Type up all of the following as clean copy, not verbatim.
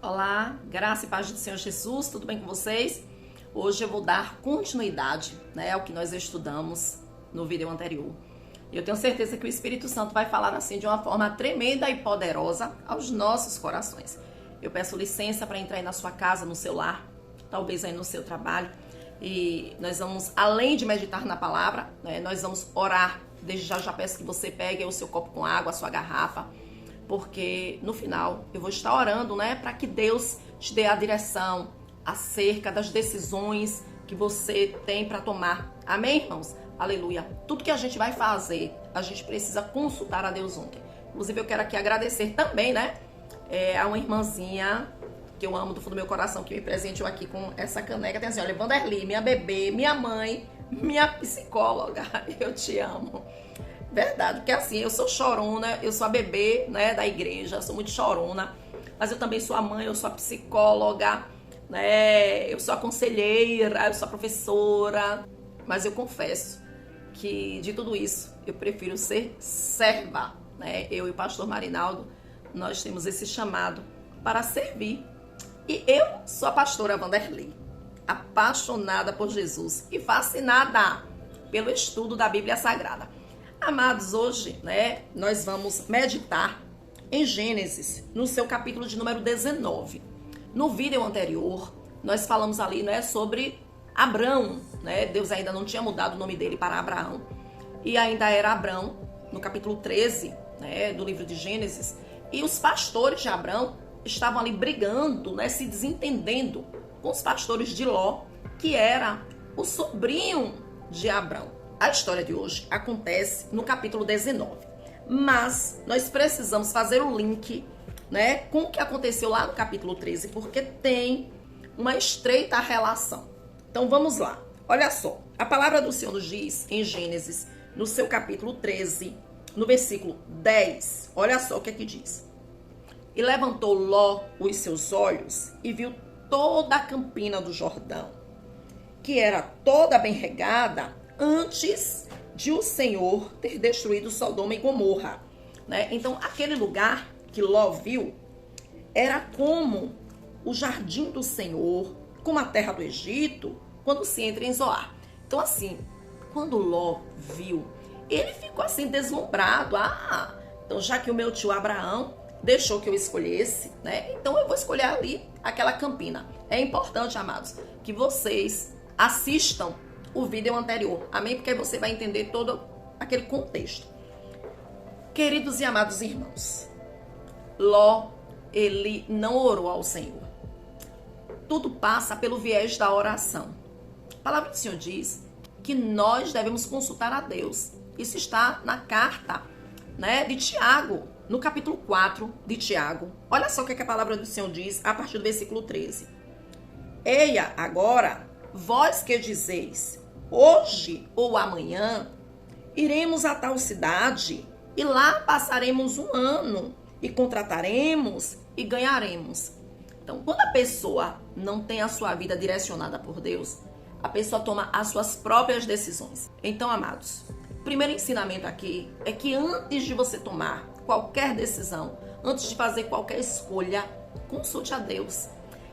Olá, graça e paz do Senhor Jesus, tudo bem com vocês? Hoje eu vou dar continuidade, ao que nós estudamos no vídeo anterior. E eu tenho certeza que o Espírito Santo vai falar assim de uma forma tremenda e poderosa aos nossos corações. Eu peço licença para entrar aí na sua casa, no seu lar, talvez aí no seu trabalho. E nós vamos, além de meditar na palavra, nós vamos orar. Desde já peço que você pegue o seu copo com água, a sua garrafa, porque no final eu vou estar orando, para que Deus te dê a direção acerca das decisões que você tem para tomar. Amém, irmãos? Aleluia. Tudo que a gente vai fazer, a gente precisa consultar a Deus ontem. Inclusive, eu quero aqui agradecer também, a uma irmãzinha que eu amo do fundo do meu coração, que me presenteou aqui com essa caneca. Tem assim, olha, Vanderly, minha bebê, minha mãe, minha psicóloga, eu te amo. Verdade, porque assim, eu sou chorona, eu sou a bebê, da igreja, sou muito chorona, mas eu também sou a mãe, eu sou a psicóloga, eu sou a conselheira, eu sou a professora, mas eu confesso que de tudo isso eu prefiro ser serva, Eu e o pastor Marinaldo, nós temos esse chamado para servir. E eu sou a pastora Vanderly, apaixonada por Jesus e fascinada pelo estudo da Bíblia Sagrada. Amados, hoje, nós vamos meditar em Gênesis, no seu capítulo de número 19. No vídeo anterior, nós falamos ali, sobre Abrão, Deus ainda não tinha mudado o nome dele para Abraão, e ainda era Abrão, no capítulo 13, do livro de Gênesis, e os pastores de Abrão estavam ali brigando, se desentendendo com os pastores de Ló, que era o sobrinho de Abrão. A história de hoje acontece no capítulo 19, mas nós precisamos fazer o link, com o que aconteceu lá no capítulo 13, porque tem uma estreita relação. Então vamos lá, olha só, a palavra do Senhor nos diz em Gênesis, no seu capítulo 13, no versículo 10, olha só o que diz. E levantou Ló os seus olhos e viu toda a campina do Jordão, que era toda bem regada, antes de o Senhor ter destruído Sodoma e Gomorra. Então, aquele lugar que Ló viu era como o jardim do Senhor, como a terra do Egito, quando se entra em Zoar. Então, assim, quando Ló viu, ele ficou assim deslumbrado. Então já que o meu tio Abraão deixou que eu escolhesse, então eu vou escolher ali aquela campina. É importante, amados, que vocês assistam o vídeo anterior, amém? Porque você vai entender todo aquele contexto. Queridos e amados irmãos, Ló, ele não orou ao Senhor. Tudo passa pelo viés da oração. A palavra do Senhor diz que nós devemos consultar a Deus. Isso está na carta, de Tiago, no capítulo 4 de Tiago. Olha só o que a palavra do Senhor diz a partir do versículo 13. Eia, agora, vós que dizeis, hoje ou amanhã, iremos a tal cidade e lá passaremos um ano e contrataremos e ganharemos. Então, quando a pessoa não tem a sua vida direcionada por Deus, a pessoa toma as suas próprias decisões. Então, amados, o primeiro ensinamento aqui é que antes de você tomar qualquer decisão, antes de fazer qualquer escolha, consulte a Deus.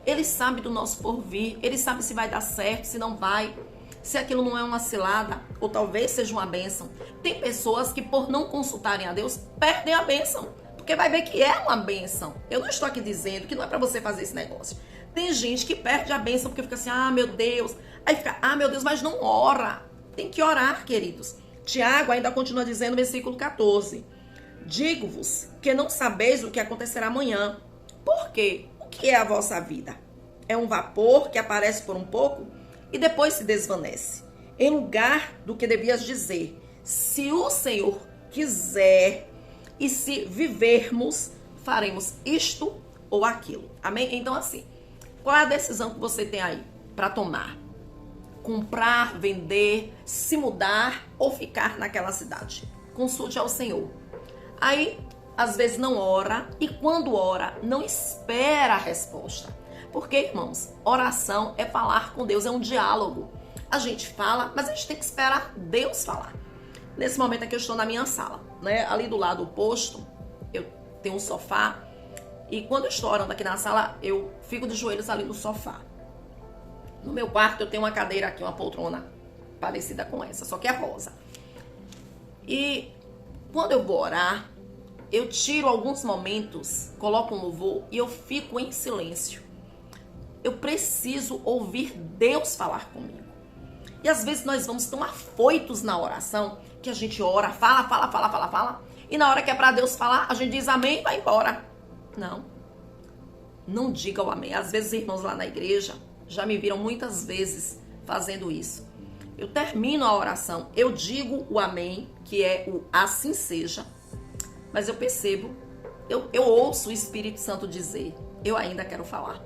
Ele sabe do nosso porvir, ele sabe se vai dar certo, se não vai, se aquilo não é uma cilada, ou talvez seja uma bênção. Tem pessoas que, por não consultarem a Deus, perdem a bênção, porque vai ver que é uma bênção. Eu não estou aqui dizendo que não é para você fazer esse negócio. Tem gente que perde a bênção porque fica assim, meu Deus, aí fica, meu Deus, mas não ora. Tem que orar, queridos. Tiago ainda continua dizendo no versículo 14, digo-vos que não sabeis o que acontecerá amanhã. Por quê? O que é a vossa vida? É um vapor que aparece por um pouco e depois se desvanece. Em lugar do que devias dizer, se o Senhor quiser e se vivermos, faremos isto ou aquilo. Amém? Então assim, qual é a decisão que você tem aí para tomar? Comprar, vender, se mudar ou ficar naquela cidade? Consulte ao Senhor. Aí, às vezes não ora, e quando ora, não espera a resposta. Porque, irmãos, oração é falar com Deus, é um diálogo. A gente fala, mas a gente tem que esperar Deus falar. Nesse momento aqui eu estou na minha sala, Ali do lado oposto, eu tenho um sofá E quando eu estou orando aqui na sala, eu fico de joelhos ali no sofá. No meu quarto eu tenho uma cadeira aqui, uma poltrona parecida com essa, só que é rosa. E quando eu vou orar, eu tiro alguns momentos, coloco um louvor e eu fico em silêncio. Eu preciso ouvir Deus falar comigo. E às vezes nós vamos tão afoitos na oração que a gente ora, fala. E na hora que é para Deus falar, a gente diz amém e vai embora. Não diga o amém. Às vezes irmãos lá na igreja já me viram muitas vezes fazendo isso. Eu termino a oração, eu digo o amém, que é o assim seja, mas eu percebo, eu ouço o Espírito Santo dizer, eu ainda quero falar.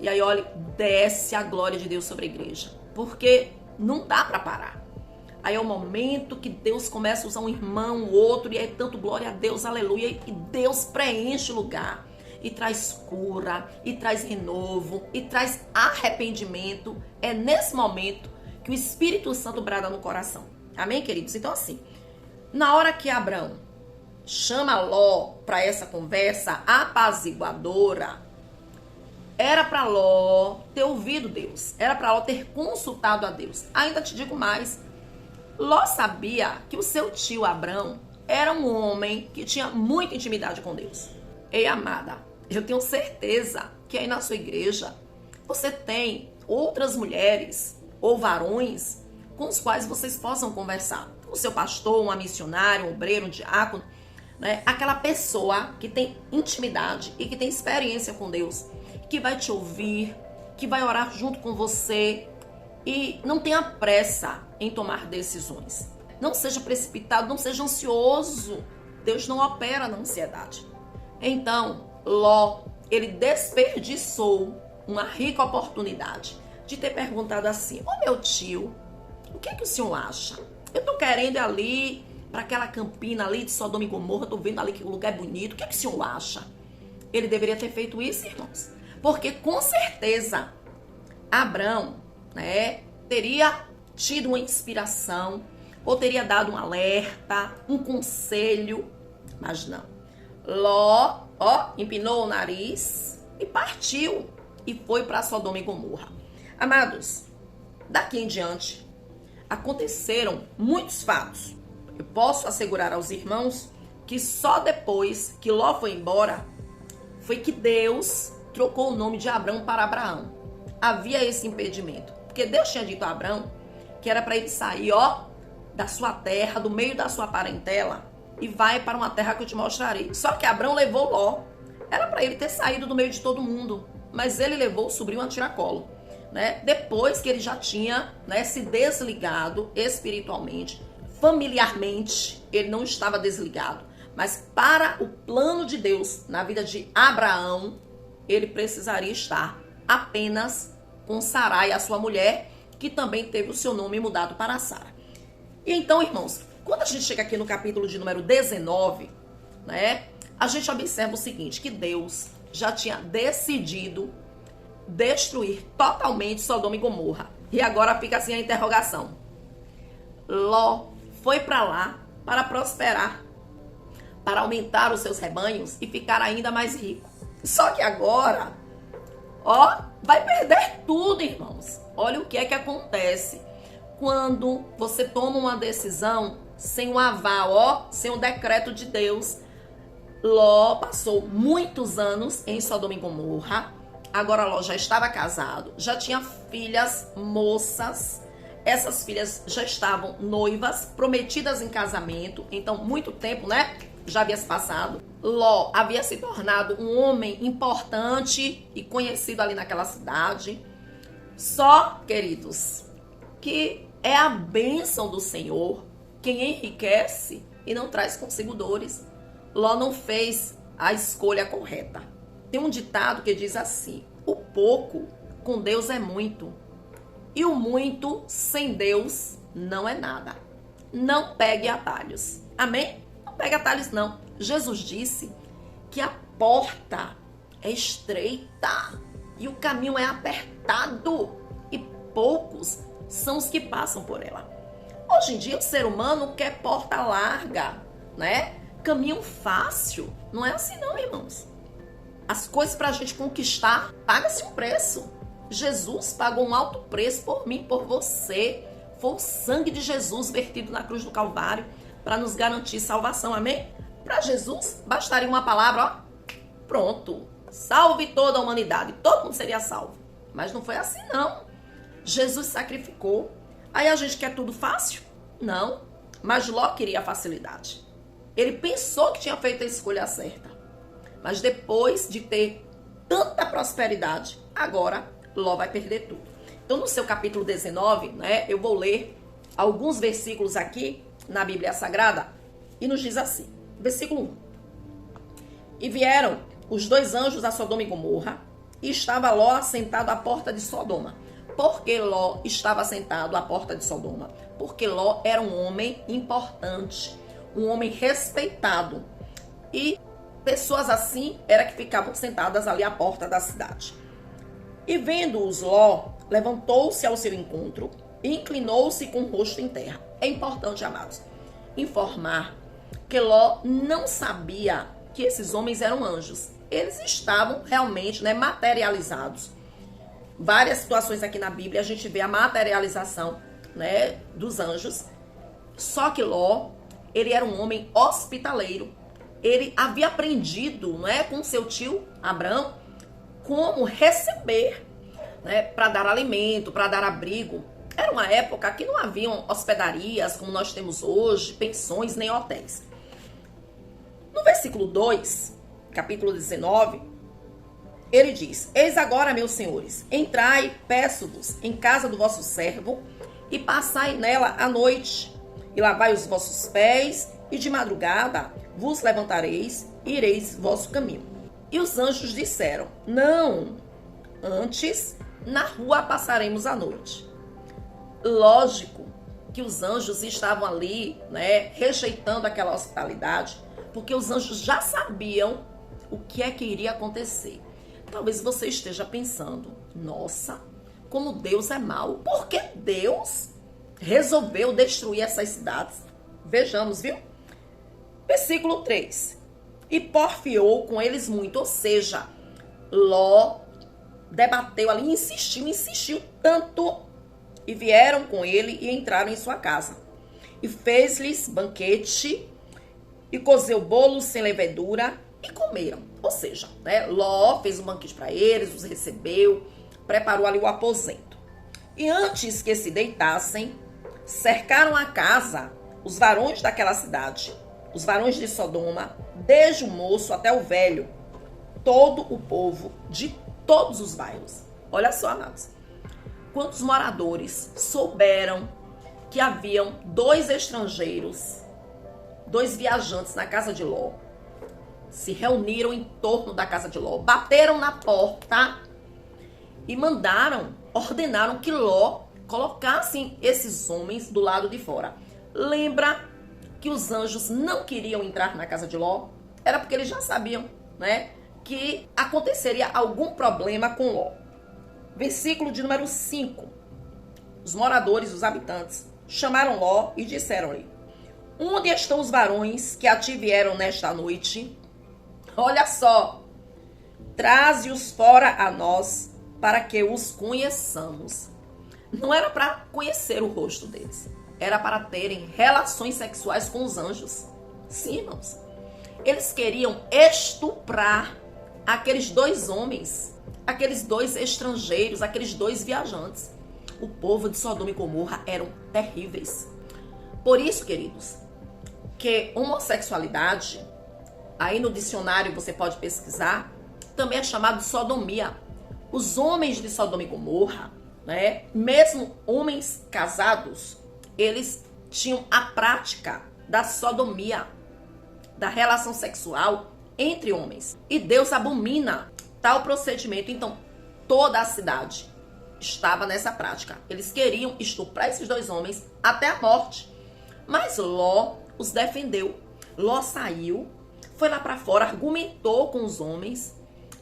E aí, olha, desce a glória de Deus sobre a igreja, porque não dá para parar. Aí é o momento que Deus começa a usar um irmão, um outro, e é tanto glória a Deus, aleluia, e Deus preenche o lugar, e traz cura, e traz renovo, e traz arrependimento. É nesse momento que o Espírito Santo brada no coração. Amém, queridos? Então, assim, na hora que Abraão chama Ló para essa conversa apaziguadora, era para Ló ter ouvido Deus, era para Ló ter consultado a Deus. Ainda te digo mais, Ló sabia que o seu tio Abrão era um homem que tinha muita intimidade com Deus. Ei, amada, eu tenho certeza que aí na sua igreja você tem outras mulheres ou varões com os quais vocês possam conversar. O seu pastor, uma missionária, um obreiro, um diácono, né? Aquela pessoa que tem intimidade e que tem experiência com Deus, que vai te ouvir, que vai orar junto com você. E não tenha pressa em tomar decisões. Não seja precipitado, não seja ansioso. Deus não opera na ansiedade. Então, Ló, ele desperdiçou uma rica oportunidade de ter perguntado assim: ô meu tio, o que o senhor acha? Eu tô querendo ir ali para aquela campina ali de Sodoma e Gomorra, tô vendo ali que o lugar é bonito, o que o senhor acha? Ele deveria ter feito isso, irmãos, porque com certeza Abrão, né, teria tido uma inspiração, ou teria dado um alerta, um conselho, mas não. Ló, empinou o nariz e partiu e foi para Sodoma e Gomorra. Amados, daqui em diante aconteceram muitos fatos. Eu posso assegurar aos irmãos que só depois que Ló foi embora foi que Deus trocou o nome de Abrão para Abraão. Havia esse impedimento, porque Deus tinha dito a Abrão que era para ele sair, da sua terra, do meio da sua parentela, e vai para uma terra que eu te mostrarei. Só que Abrão levou Ló. Era para ele ter saído do meio de todo mundo, mas ele levou o sobrinho a tiracolo, né? Depois que ele já tinha, né, se desligado espiritualmente, familiarmente, ele não estava desligado, mas para o plano de Deus na vida de Abraão, ele precisaria estar apenas com Sarai, a sua mulher, que também teve o seu nome mudado para Sara. E então, irmãos, quando a gente chega aqui no capítulo de número 19, né, a gente observa o seguinte, que Deus já tinha decidido destruir totalmente Sodoma e Gomorra. E agora fica assim a interrogação. Ló foi para lá para prosperar, para aumentar os seus rebanhos e ficar ainda mais rico. Só que agora, vai perder tudo, irmãos. Olha o que é que acontece quando você toma uma decisão sem um aval, sem um decreto de Deus. Ló passou muitos anos em Sodoma e Gomorra. Agora Ló já estava casado, já tinha filhas moças. Essas filhas já estavam noivas, prometidas em casamento. Então, muito tempo, né? Já havia se passado. Ló havia se tornado um homem importante e conhecido ali naquela cidade. Só, queridos, que é a bênção do Senhor quem enriquece e não traz consigo dores. Ló não fez a escolha correta. Tem um ditado que diz assim: o pouco com Deus é muito, e o muito sem Deus não é nada. Não pegue atalhos. Amém? Não pegue atalhos, não. Jesus disse que a porta é estreita e o caminho é apertado, e poucos são os que passam por ela. Hoje em dia o ser humano quer porta larga, né? Caminho fácil. Não é assim não, irmãos. As coisas para a gente conquistar, paga-se um preço. Jesus pagou um alto preço por mim, por você. Foi o sangue de Jesus vertido na cruz do Calvário para nos garantir salvação, amém? Para Jesus, bastaria uma palavra, ó, pronto. Salve toda a humanidade, todo mundo seria salvo. Mas não foi assim, não. Jesus sacrificou. Aí a gente quer tudo fácil? Não. Mas Ló queria a facilidade. Ele pensou que tinha feito a escolha certa. Mas depois de ter tanta prosperidade, agora Ló vai perder tudo. Então, no seu capítulo 19, né, eu vou ler alguns versículos aqui na Bíblia Sagrada e nos diz assim. Versículo 1. E vieram os 2 anjos a Sodoma e Gomorra, e estava Ló assentado à porta de Sodoma. Por que Ló estava sentado à porta de Sodoma? Porque Ló era um homem importante, um homem respeitado. E pessoas assim era que ficavam sentadas ali à porta da cidade. E vendo-os Ló, levantou-se ao seu encontro e inclinou-se com o rosto em terra. É importante, amados, informar que Ló não sabia que esses homens eram anjos. Eles estavam realmente, né, materializados. Várias situações aqui na Bíblia a gente vê a materialização, né, dos anjos. Só que Ló, ele era um homem hospitaleiro. Ele havia aprendido, né, com seu tio Abrão como receber, né, para dar alimento, para dar abrigo. Era uma época que não haviam hospedarias como nós temos hoje, pensões nem hotéis. No versículo 2, capítulo 19, ele diz: Eis agora, meus senhores, entrai, peço-vos, em casa do vosso servo, e passai nela a noite, e lavai os vossos pés, e de madrugada vos levantareis, e ireis vosso caminho. E os anjos disseram: Não, antes na rua passaremos a noite. Lógico que os anjos estavam ali, né, rejeitando aquela hospitalidade, porque os anjos já sabiam o que é que iria acontecer. Talvez você esteja pensando: nossa, como Deus é mau. Por que Deus resolveu destruir essas cidades? Vejamos, viu? Versículo 3. E porfiou com eles muito, ou seja, Ló debateu ali, insistiu tanto, e vieram com ele e entraram em sua casa. E fez-lhes banquete, e cozeu bolos sem levedura, e comeram. Ou seja, né, Ló fez um banquete para eles, os recebeu, preparou ali o aposento. E antes que se deitassem, cercaram a casa os varões daquela cidade, os varões de Sodoma, desde o moço até o velho, todo o povo de todos os bairros. Olha só, amados. Quantos moradores souberam que haviam 2 estrangeiros, 2 viajantes na casa de Ló, se reuniram em torno da casa de Ló, bateram na porta e ordenaram que Ló colocassem esses homens do lado de fora. Lembra que os anjos não queriam entrar na casa de Ló? Era porque eles já sabiam, né, que aconteceria algum problema com Ló. Versículo de número 5. Os moradores, os habitantes, chamaram Ló e disseram-lhe: Onde estão os varões que a ti vieram nesta noite? Olha só, traze-os fora a nós, para que os conheçamos. Não era para conhecer o rosto deles, era para terem relações sexuais com os anjos. Sim, irmãos. Eles queriam estuprar aqueles 2 homens, aqueles 2 estrangeiros, aqueles 2 viajantes. O povo de Sodoma e Gomorra eram terríveis. Por isso, queridos, que homossexualidade, aí no dicionário você pode pesquisar, também é chamado de sodomia. Os homens de Sodoma e Gomorra, né, mesmo homens casados, eles tinham a prática da sodomia, da relação sexual entre homens. E Deus abomina tal procedimento. Então, toda a cidade estava nessa prática. Eles queriam estuprar esses 2 homens até a morte. Mas Ló os defendeu. Ló saiu, foi lá para fora, argumentou com os homens,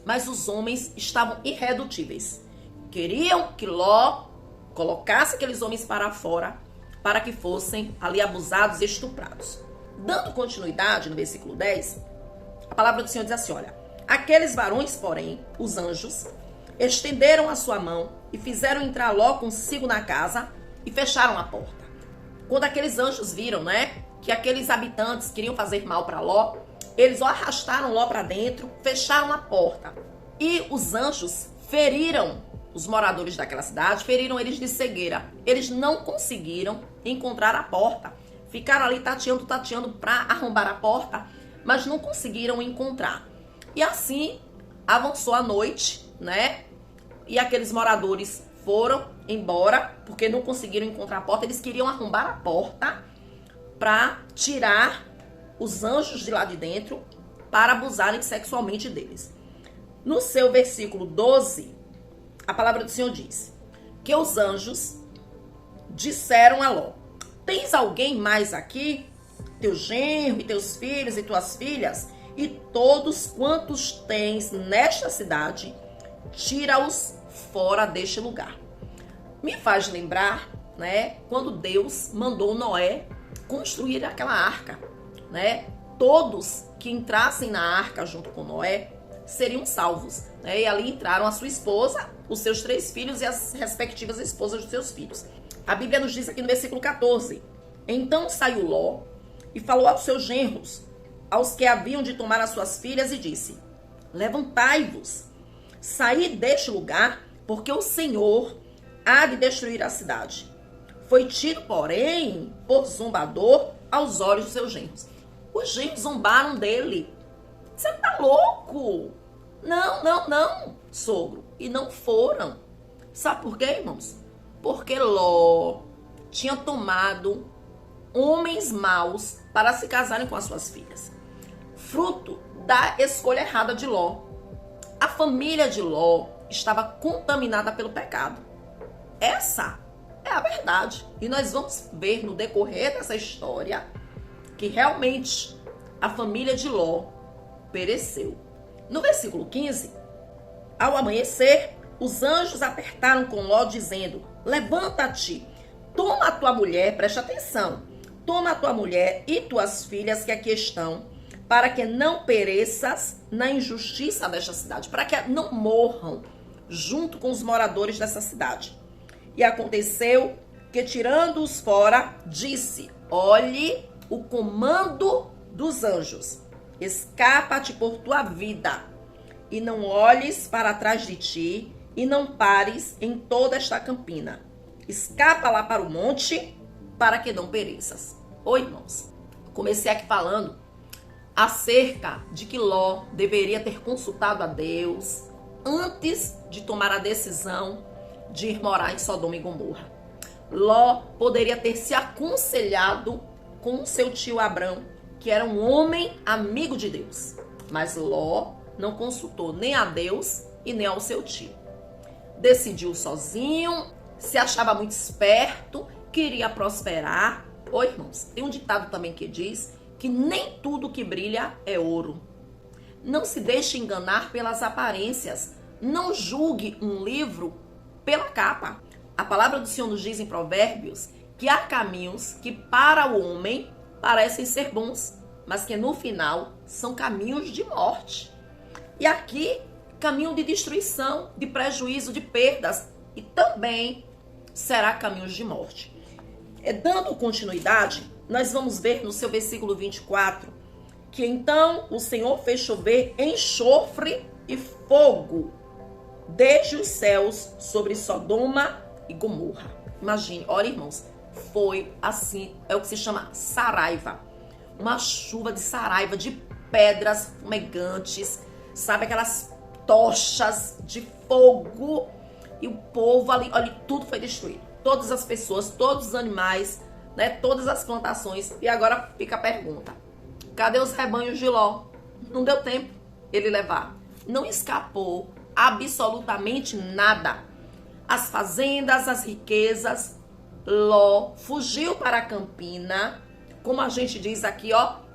mas os homens estavam irredutíveis. Queriam que Ló colocasse aqueles homens para fora, para que fossem ali abusados e estuprados. Dando continuidade no versículo 10, a palavra do Senhor diz assim, olha: Aqueles varões, porém, os anjos, estenderam a sua mão e fizeram entrar Ló consigo na casa e fecharam a porta. Quando aqueles anjos viram, que aqueles habitantes queriam fazer mal para Ló, eles o arrastaram Ló para dentro, fecharam a porta. E os anjos feriram os moradores daquela cidade, feriram eles de cegueira. Eles não conseguiram encontrar a porta. Ficaram ali tateando para arrombar a porta, mas não conseguiram encontrar. E assim avançou a noite, E aqueles moradores foram embora, porque não conseguiram encontrar a porta. Eles queriam arrombar a porta para tirar os anjos de lá de dentro para abusarem sexualmente deles. No seu versículo 12, a palavra do Senhor diz que os anjos disseram a Ló: tens alguém mais aqui? Teu genro e teus filhos e tuas filhas e todos quantos tens nesta cidade, tira-os fora deste lugar. Me faz lembrar, quando Deus mandou Noé construir aquela arca, Todos que entrassem na arca junto com Noé seriam salvos, E ali entraram a sua esposa, os seus 3 filhos e as respectivas esposas dos seus filhos. A Bíblia nos diz aqui no versículo 14: então saiu Ló e falou aos seus genros, aos que haviam de tomar as suas filhas, e disse: levantai-vos, saí deste lugar, porque o Senhor há de destruir a cidade. Foi tido, porém, por zombador aos olhos dos seus genros. Os genros zombaram dele. Você tá louco? Não, sogro. E não foram. Sabe por quê, irmãos? Porque Ló tinha tomado homens maus para se casarem com as suas filhas. Fruto da escolha errada de Ló. A família de Ló estava contaminada pelo pecado. Essa é a verdade. E nós vamos ver no decorrer dessa história que realmente a família de Ló pereceu. No versículo 15, ao amanhecer, os anjos apertaram com Ló, dizendo: levanta-te, toma a tua mulher, preste atenção, toma a tua mulher e tuas filhas que aqui estão, para que não pereças na injustiça desta cidade, para que não morram junto com os moradores dessa cidade. E aconteceu que, tirando-os fora, disse: olhe o comando dos anjos, escapa-te por tua vida, e não olhes para trás de ti, e não pares em toda esta campina. Escapa lá para o monte, para que não pereças. Oi, irmãos. Comecei aqui falando acerca de que Ló deveria ter consultado a Deus antes de tomar a decisão de ir morar em Sodoma e Gomorra. Ló poderia ter se aconselhado com o seu tio Abrão, que era um homem amigo de Deus. Mas Ló não consultou nem a Deus e nem ao seu tio. Decidiu sozinho, se achava muito esperto, queria prosperar. Oi, irmãos, tem um ditado também que diz que nem tudo que brilha é ouro. Não se deixe enganar pelas aparências. Não julgue um livro pela capa. A palavra do Senhor nos diz em Provérbios que há caminhos que para o homem parecem ser bons, mas que no final são caminhos de morte. E aqui, caminho de destruição, de prejuízo, de perdas, e também será caminhos de morte. Dando continuidade, nós vamos ver no seu versículo 24, que então o Senhor fez chover enxofre e fogo desde os céus sobre Sodoma e Gomorra. Imagine, olha, irmãos, foi assim, é o que se chama saraiva. Uma chuva de saraiva, de pedras fumegantes, sabe, aquelas tochas de fogo. E o povo ali, olha, tudo foi destruído. Todas as pessoas, todos os animais, todas as plantações. E agora fica a pergunta: cadê os rebanhos de Ló? Não deu tempo ele levar. Não escapou absolutamente nada. As fazendas, as riquezas. Ló fugiu para a campina, como a gente diz aqui,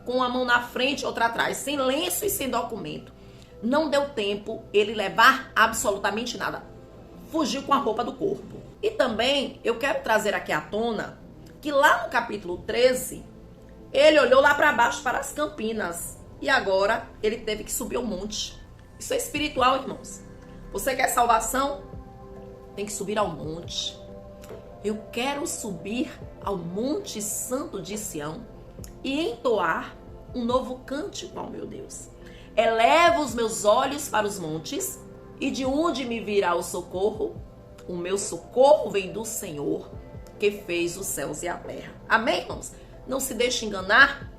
com a mão na frente e outra atrás, sem lenço e sem documento. Não deu tempo ele levar absolutamente nada. Fugiu com a roupa do corpo. E também eu quero trazer aqui à tona que lá no capítulo 13, ele olhou lá para baixo para as campinas. E agora ele teve que subir o monte. Isso é espiritual, irmãos. Você quer salvação? Tem que subir ao monte. Eu quero subir ao Monte Santo de Sião e entoar um novo cântico ao meu Deus. Elevo os meus olhos para os montes, e de onde me virá o socorro? O meu socorro vem do Senhor, que fez os céus e a terra. Amém, irmãos? Não se deixe enganar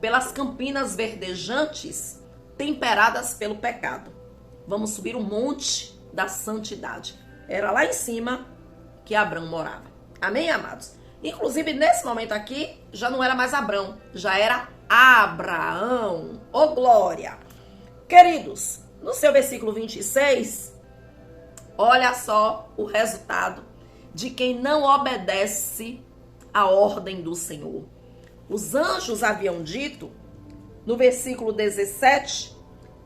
pelas campinas verdejantes temperadas pelo pecado. Vamos subir o monte da santidade. Era lá em cima que Abrão morava. Amém, amados? Inclusive, nesse momento aqui, já não era mais Abrão, já era Abraão. Ô, glória! Queridos, no seu versículo 26, olha só o resultado de quem não obedece à ordem do Senhor. Os anjos haviam dito, no versículo 17,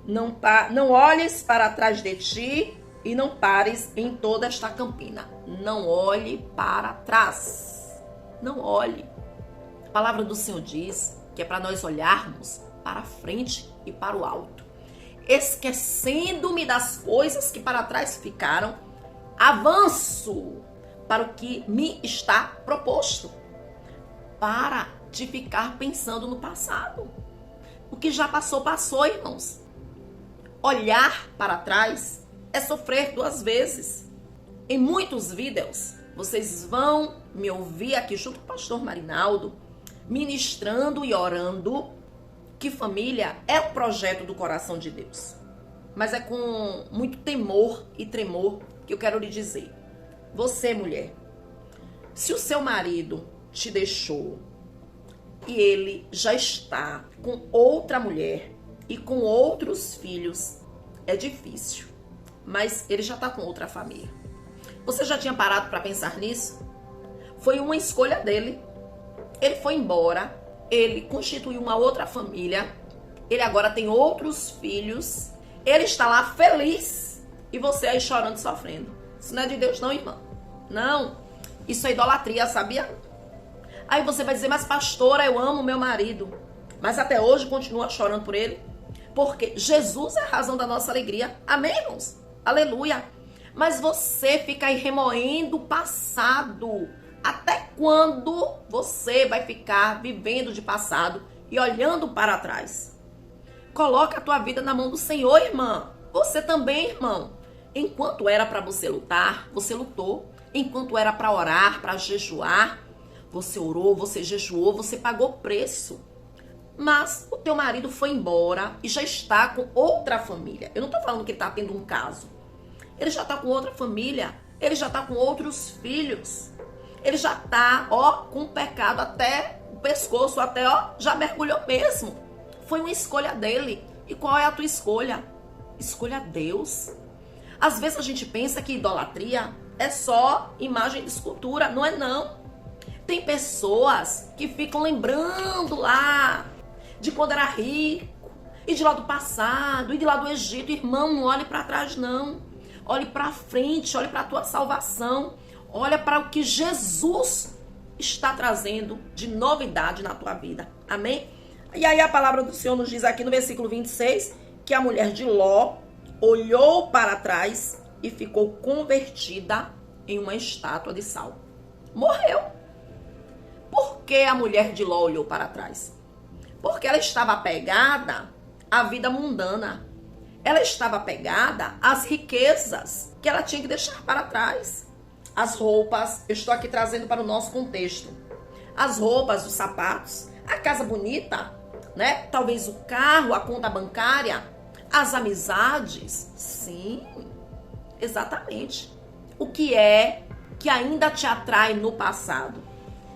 não olhes para trás de ti e não pares em toda esta campina. Não olhe para trás. Não olhe. A palavra do Senhor diz que é para nós olharmos para frente e para o alto. Esquecendo-me das coisas que para trás ficaram, avanço para o que me está proposto. Para de ficar pensando no passado. O que já passou, passou, irmãos. Olhar para trás é sofrer duas vezes. Em muitos vídeos, vocês vão me ouvir aqui junto com o pastor Marinaldo, ministrando e orando que família é o projeto do coração de Deus. Mas é com muito temor e tremor que eu quero lhe dizer. Você, mulher, se o seu marido te deixou e ele já está com outra mulher e com outros filhos, é difícil. Mas ele já está com outra família. Você já tinha parado para pensar nisso? Foi uma escolha dele. Ele foi embora, ele constituiu uma outra família, ele agora tem outros filhos, ele está lá feliz e você aí chorando e sofrendo. Isso não é de Deus não, irmã. Não. Isso é idolatria, sabia? Aí você vai dizer, mas pastora, eu amo meu marido. Mas até hoje continua chorando por ele. Porque Jesus é a razão da nossa alegria. Amém, irmãos? Aleluia. Mas você fica aí remoendo o passado. Até quando você vai ficar vivendo de passado e olhando para trás? Coloca a tua vida na mão do Senhor, irmã. Você também, irmão. Enquanto era para você lutar, você lutou. Enquanto era para orar, para jejuar, você orou, você jejuou, você pagou preço. Mas o teu marido foi embora e já está com outra família. Eu não estou falando que ele está tendo um caso. Ele já está com outra família. Ele já está com outros filhos. Ele já está, com o pecado até o pescoço, até, já mergulhou mesmo. Foi uma escolha dele. E qual é a tua escolha? Escolha Deus. Às vezes a gente pensa que idolatria é só imagem de escultura. Não é não. Tem pessoas que ficam lembrando lá de quando era rico, e de lá do passado, e de lá do Egito. Irmão, não olhe para trás não. Olhe para frente, olhe para a tua salvação. Olha para o que Jesus está trazendo de novidade na tua vida. Amém? E aí a palavra do Senhor nos diz aqui no versículo 26 que a mulher de Ló olhou para trás e ficou convertida em uma estátua de sal. Morreu. Por que a mulher de Ló olhou para trás? Porque ela estava apegada à vida mundana. Ela estava apegada às riquezas que ela tinha que deixar para trás. As roupas, eu estou aqui trazendo para o nosso contexto. As roupas, os sapatos, a casa bonita, né? Talvez o carro, a conta bancária, as amizades. Sim, exatamente. O que é que ainda te atrai no passado?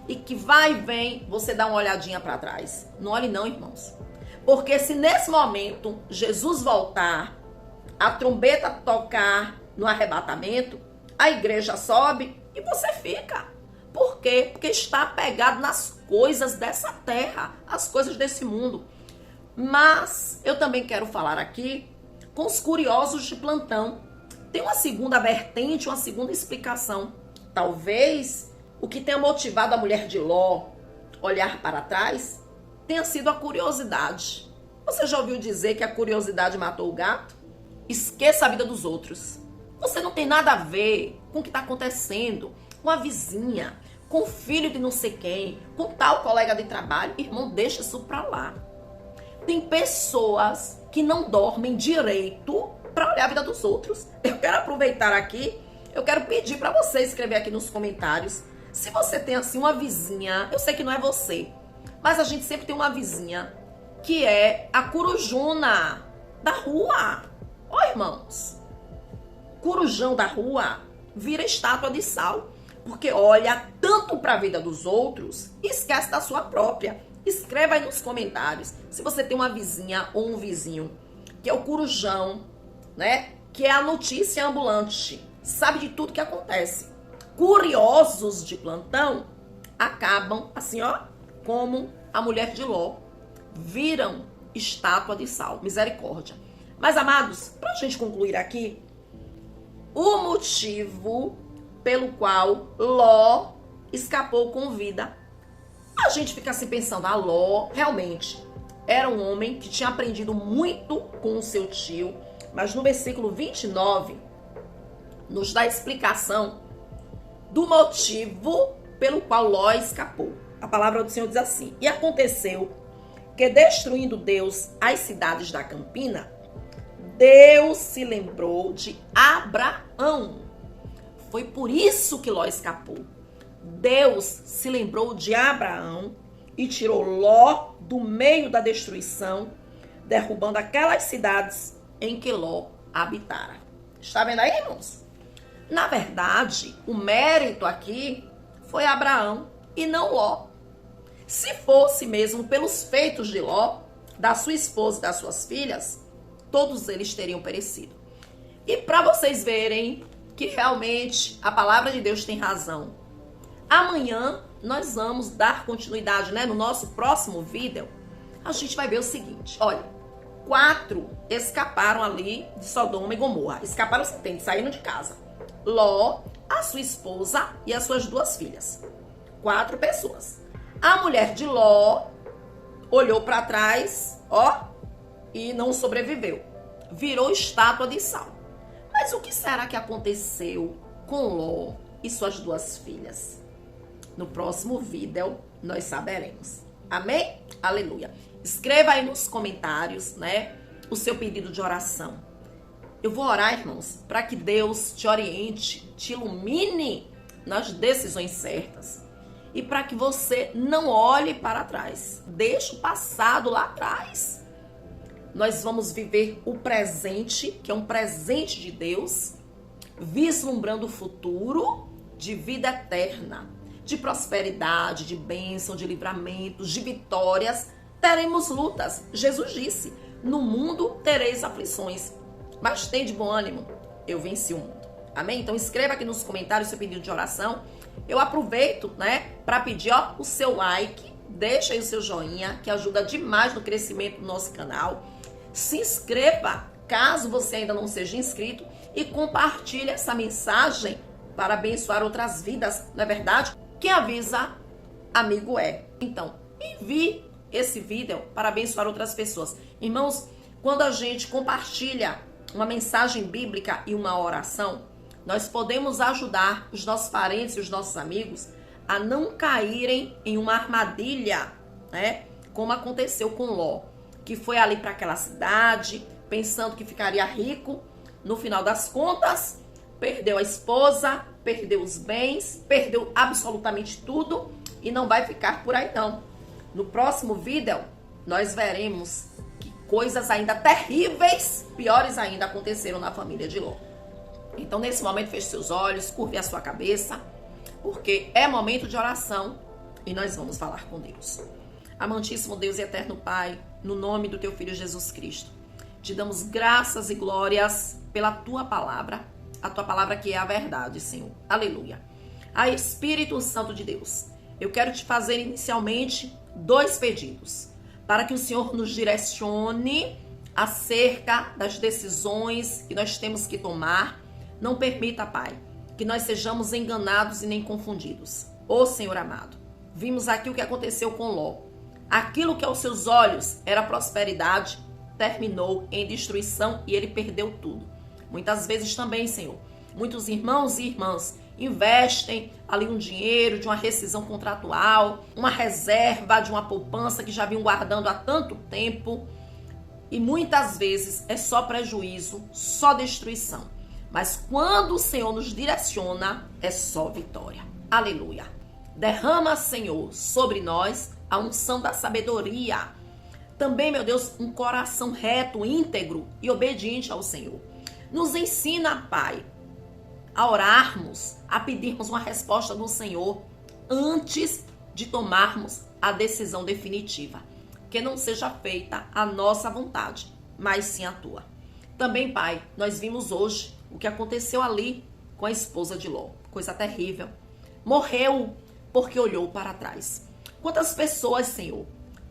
E que vai e vem, você dá uma olhadinha para trás. Não olhe não, irmãos. Porque se nesse momento Jesus voltar, a trombeta tocar no arrebatamento, a igreja sobe e você fica. Por quê? Porque está apegado nas coisas dessa terra, as coisas desse mundo. Mas eu também quero falar aqui com os curiosos de plantão. Tem uma segunda vertente, uma segunda explicação. Talvez o que tenha motivado a mulher de Ló olhar para trás tenha sido a curiosidade. Você já ouviu dizer que a curiosidade matou o gato? Esqueça a vida dos outros. Você não tem nada a ver com o que está acontecendo com a vizinha, com o filho de não sei quem, com tal colega de trabalho. Irmão, deixa isso pra lá. Tem pessoas que não dormem direito para olhar a vida dos outros. Eu quero aproveitar aqui, eu quero pedir para você escrever aqui nos comentários, se você tem assim uma vizinha, eu sei que não é você, mas a gente sempre tem uma vizinha que é a corujona da rua. Ó, irmãos, corujão da rua vira estátua de sal, porque olha tanto para a vida dos outros e esquece da sua própria. Escreva aí nos comentários se você tem uma vizinha ou um vizinho que é o corujão, né? Que é a notícia ambulante, sabe de tudo que acontece. Curiosos de plantão acabam assim, ó, como a mulher de Ló, viram estátua de sal. Misericórdia. Mas, amados, pra gente concluir aqui, o motivo pelo qual Ló escapou com vida. A gente fica assim pensando, Ló realmente era um homem que tinha aprendido muito com o seu tio, mas no versículo 29 nos dá a explicação do motivo pelo qual Ló escapou. A palavra do Senhor diz assim: e aconteceu que, destruindo Deus as cidades da campina, Deus se lembrou de Abraão. Foi por isso que Ló escapou. Deus se lembrou de Abraão e tirou Ló do meio da destruição, derrubando aquelas cidades em que Ló habitara. Está vendo aí, irmãos? Na verdade, o mérito aqui foi Abraão e não Ló. Se fosse mesmo pelos feitos de Ló, da sua esposa e das suas filhas, todos eles teriam perecido. E para vocês verem que realmente a palavra de Deus tem razão, amanhã nós vamos dar continuidade, né? No nosso próximo vídeo, a gente vai ver o seguinte. Olha, 4 escaparam ali de Sodoma e Gomorra. Escaparam, você entende? Saíram de casa. Ló, a sua esposa e as suas 2 filhas. 4 pessoas. A mulher de Ló olhou para trás, ó, e não sobreviveu. Virou estátua de sal. Mas o que será que aconteceu com Ló e suas 2 filhas? No próximo vídeo nós saberemos. Amém? Aleluia. Escreva aí nos comentários, né, o seu pedido de oração. Eu vou orar, irmãos, para que Deus te oriente, te ilumine nas decisões certas. E para que você não olhe para trás. Deixe o passado lá atrás. Nós vamos viver o presente, que é um presente de Deus, vislumbrando o futuro de vida eterna, de prosperidade, de bênção, de livramentos, de vitórias. Teremos lutas. Jesus disse: no mundo tereis aflições, mas tem de bom ânimo, eu venci o mundo. Amém? Então escreva aqui nos comentários seu pedido de oração. Eu aproveito, né, para pedir, ó, o seu like, deixa aí o seu joinha, que ajuda demais no crescimento do nosso canal. Se inscreva, caso você ainda não seja inscrito, e compartilhe essa mensagem para abençoar outras vidas, não é verdade? Quem avisa, amigo é. Então, envie esse vídeo para abençoar outras pessoas. Irmãos, quando a gente compartilha uma mensagem bíblica e uma oração, nós podemos ajudar os nossos parentes e os nossos amigos a não caírem em uma armadilha, né? Como aconteceu com Ló, que foi ali para aquela cidade, pensando que ficaria rico. No final das contas, perdeu a esposa, perdeu os bens, perdeu absolutamente tudo e não vai ficar por aí não. No próximo vídeo, nós veremos que coisas ainda terríveis, piores ainda, aconteceram na família de Ló. Então, nesse momento, feche seus olhos, curve a sua cabeça, porque é momento de oração e nós vamos falar com Deus. Amantíssimo Deus e eterno Pai, no nome do Teu Filho Jesus Cristo, te damos graças e glórias pela Tua palavra, a Tua palavra que é a verdade, Senhor. Aleluia. A Espírito Santo de Deus, eu quero te fazer inicialmente 2 pedidos, para que o Senhor nos direcione acerca das decisões que nós temos que tomar. Não permita, Pai, que nós sejamos enganados e nem confundidos. Ô Senhor amado, vimos aqui o que aconteceu com Ló. Aquilo que aos seus olhos era prosperidade, terminou em destruição e ele perdeu tudo. Muitas vezes também, Senhor, muitos irmãos e irmãs investem ali um dinheiro de uma rescisão contratual, uma reserva de uma poupança que já vinham guardando há tanto tempo, e muitas vezes é só prejuízo, só destruição. Mas quando o Senhor nos direciona, é só vitória. Aleluia. Derrama, Senhor, sobre nós a unção da sabedoria. Também, meu Deus, um coração reto, íntegro e obediente ao Senhor. Nos ensina, Pai, a orarmos, a pedirmos uma resposta do Senhor antes de tomarmos a decisão definitiva. Que não seja feita a nossa vontade, mas sim a tua. Também, Pai, nós vimos hoje o que aconteceu ali com a esposa de Ló. Coisa terrível. Morreu porque olhou para trás. Quantas pessoas, Senhor,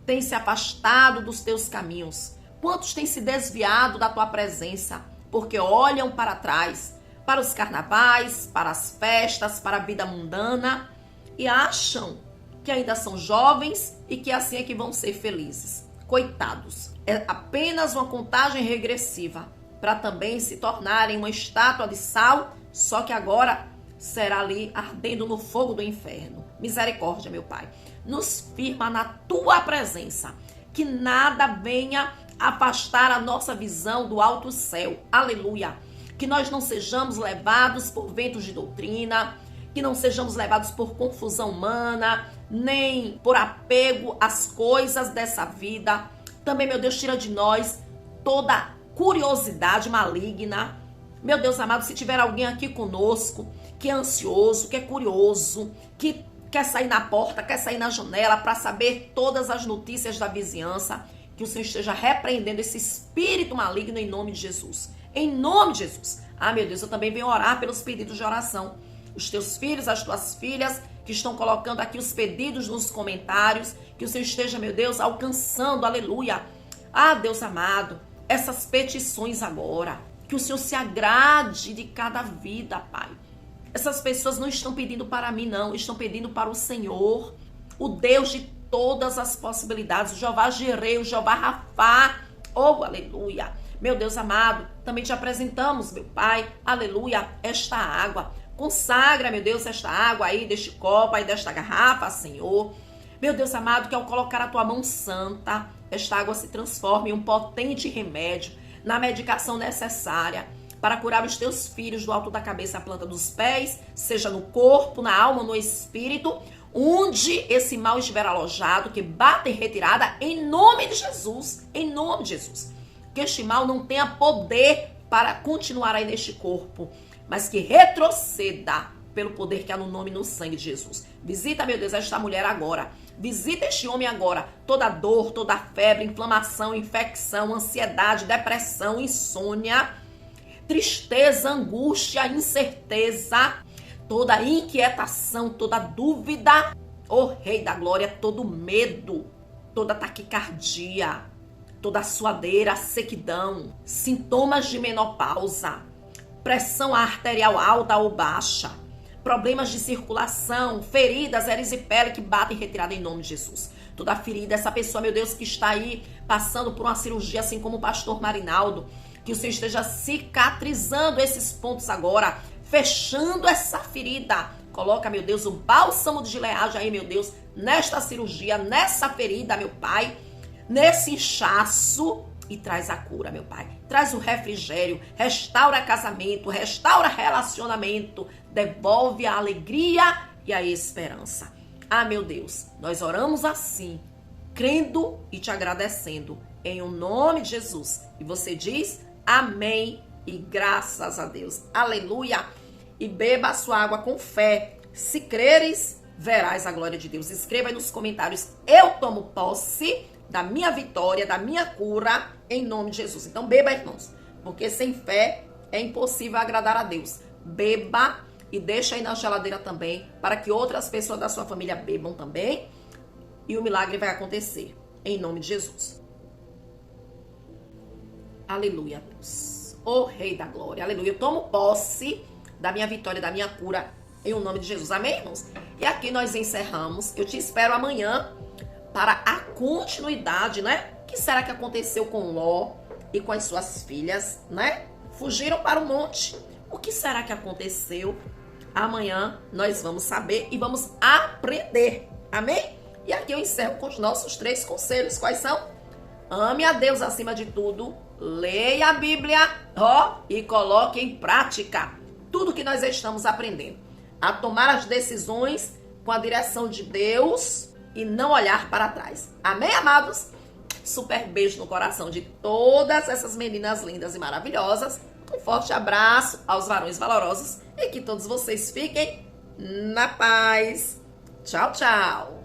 têm se afastado dos teus caminhos? Quantos têm se desviado da tua presença porque olham para trás, para os carnavais, para as festas, para a vida mundana e acham que ainda são jovens e que assim é que vão ser felizes? Coitados. É apenas uma contagem regressiva para também se tornarem uma estátua de sal, só que agora será ali ardendo no fogo do inferno. Misericórdia, meu Pai. Nos firma na tua presença, que nada venha afastar a nossa visão do alto céu. Aleluia. Que nós não sejamos levados por ventos de doutrina, que não sejamos levados por confusão humana, nem por apego às coisas dessa vida. Também, meu Deus, tira de nós toda curiosidade maligna. Meu Deus amado, se tiver alguém aqui conosco que é ansioso, que é curioso, que quer sair na porta, quer sair na janela para saber todas as notícias da vizinhança, que o Senhor esteja repreendendo esse espírito maligno em nome de Jesus. Em nome de Jesus. Ah, meu Deus, eu também venho orar pelos pedidos de oração. Os teus filhos, as tuas filhas, que estão colocando aqui os pedidos nos comentários, que o Senhor esteja, meu Deus, alcançando, aleluia. Ah, Deus amado, essas petições agora, que o Senhor se agrade de cada vida, Pai. Essas pessoas não estão pedindo para mim, não, estão pedindo para o Senhor, o Deus de todas as possibilidades, o Jeová Jireh, o Jeová Rafá, oh, aleluia. Meu Deus amado, também te apresentamos, meu Pai, aleluia, esta água. Consagra, meu Deus, esta água aí, deste copo aí, desta garrafa, Senhor. Meu Deus amado, que ao colocar a tua mão santa, esta água se transforme em um potente remédio, na medicação necessária para curar os teus filhos do alto da cabeça à planta dos pés, seja no corpo, na alma, no espírito, onde esse mal estiver alojado, que bata em retirada em nome de Jesus, em nome de Jesus. Que este mal não tenha poder para continuar aí neste corpo, mas que retroceda pelo poder que há no nome e no sangue de Jesus. Visita, meu Deus, esta mulher agora. Visita este homem agora. Toda dor, toda febre, inflamação, infecção, ansiedade, depressão, insônia, tristeza, angústia, incerteza, toda inquietação, toda dúvida, oh Rei da Glória, todo medo, toda taquicardia, toda suadeira, sequidão, sintomas de menopausa, pressão arterial alta ou baixa, problemas de circulação, feridas, erisipela que batem em retirada em nome de Jesus. Toda ferida, essa pessoa, meu Deus, que está aí passando por uma cirurgia, assim como o pastor Marinaldo, que o Senhor esteja cicatrizando esses pontos agora, fechando essa ferida. Coloca, meu Deus, o bálsamo de Gileade aí, meu Deus, nesta cirurgia, nessa ferida, meu Pai, nesse inchaço, e traz a cura, meu Pai. Traz o refrigério, restaura casamento, restaura relacionamento, devolve a alegria e a esperança. Ah, meu Deus, nós oramos assim, crendo e te agradecendo, em o nome de Jesus. E você diz amém e graças a Deus. Aleluia. E beba a sua água com fé. Se creres, verás a glória de Deus. Escreva aí nos comentários, eu tomo posse da minha vitória, da minha cura, em nome de Jesus. Então beba, irmãos, porque sem fé é impossível agradar a Deus. Beba e deixa aí na geladeira também, para que outras pessoas da sua família bebam também, e o milagre vai acontecer, em nome de Jesus. Aleluia, Deus. Ô Rei da Glória, aleluia. Eu tomo posse da minha vitória, da minha cura, em o nome de Jesus. Amém, irmãos? E aqui nós encerramos. Eu te espero amanhã para a continuidade, né? O que será que aconteceu com Ló? e com as suas filhas, né? Fugiram para o monte. O que será que aconteceu? Amanhã nós vamos saber e vamos aprender. Amém? E aqui eu encerro com os nossos 3 conselhos. Quais são? Ame a Deus acima de tudo. Leia a Bíblia, e coloque em prática tudo que nós estamos aprendendo. A tomar as decisões com a direção de Deus e não olhar para trás. Amém, amados? Super beijo no coração de todas essas meninas lindas e maravilhosas. Um forte abraço aos varões valorosos e que todos vocês fiquem na paz. Tchau, tchau.